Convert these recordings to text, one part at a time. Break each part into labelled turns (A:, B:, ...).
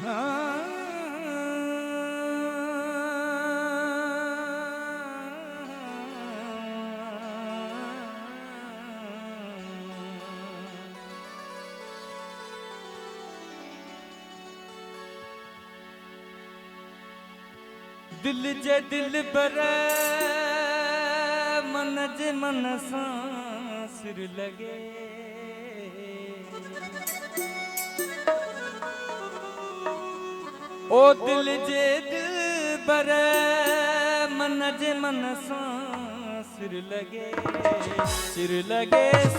A: दिल जे दिल बर मन जे मन सिर लगे ओ दिल जे दिल बर मन जे मन सिर लगे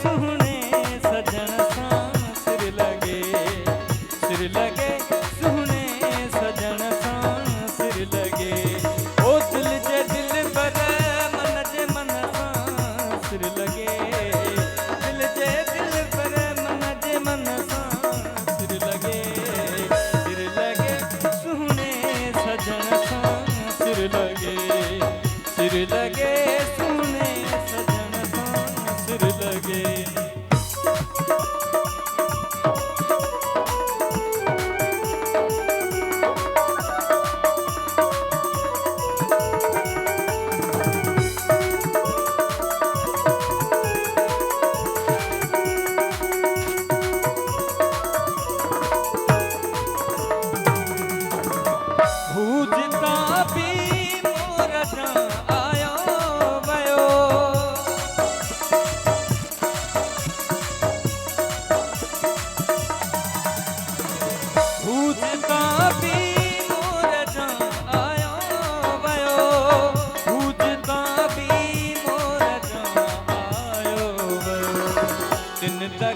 A: सुहने सजन सा सिर लगे सुहने सजन सा सिर लगे ओ दिल जे दिल बर मन जे मन सिर लगे दिल जे दिल बर मन जे मन सिर लगे सुहने सजन सा सिर लगे सुहने सजन सा सिर लगे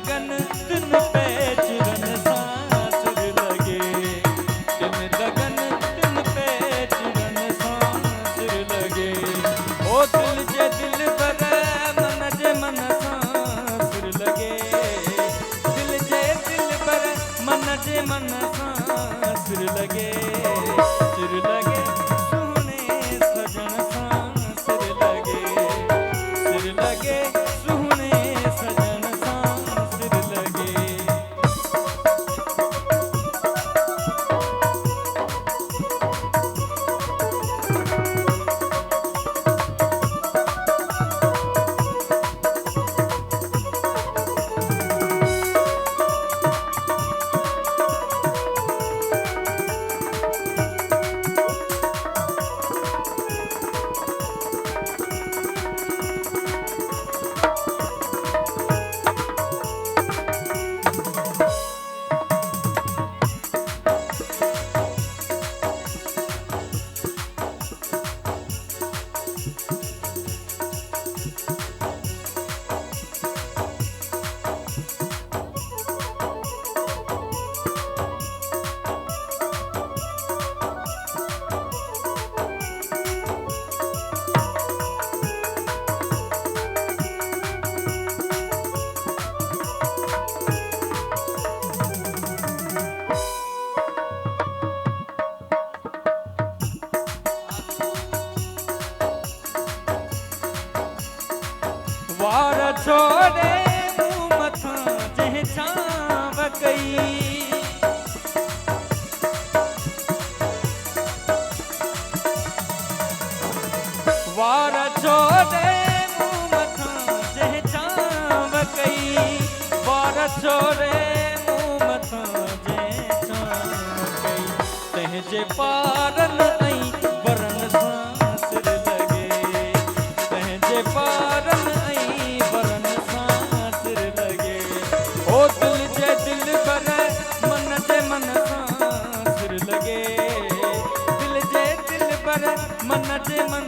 A: मन सिर लगे सुहने सजन सा सिर लगे सुहने सजन सा सिर लगे वार छोड़े मुँह मथा जह छाव गई वार छोड़े मुँह मथा जह छाव गई वार छोड़े मुँह मथा जह छाव गई तह जे पारन आई वरन सा सिर लगे तह जे पारन मन जे मन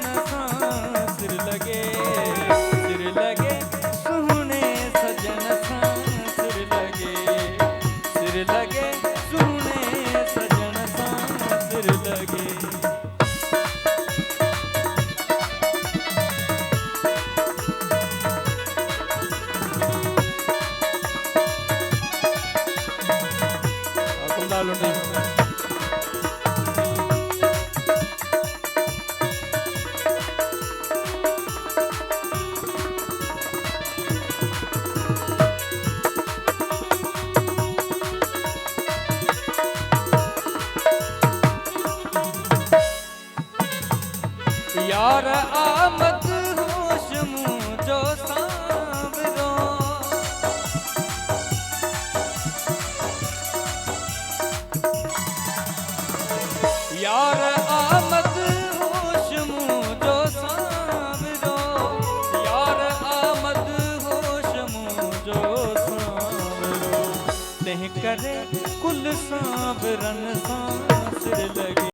A: सिर लगे सुहने सजन सा सिर लगे सुहने सजन सा सिर लगे यार आमद होश मुंहिंजो सांवरो यार आमद होश मुंहिंजो सांवरो यार आमद होश मुंहिंजो सांवरो तंहिं करे कुल सांवरनि सां सिर लॻे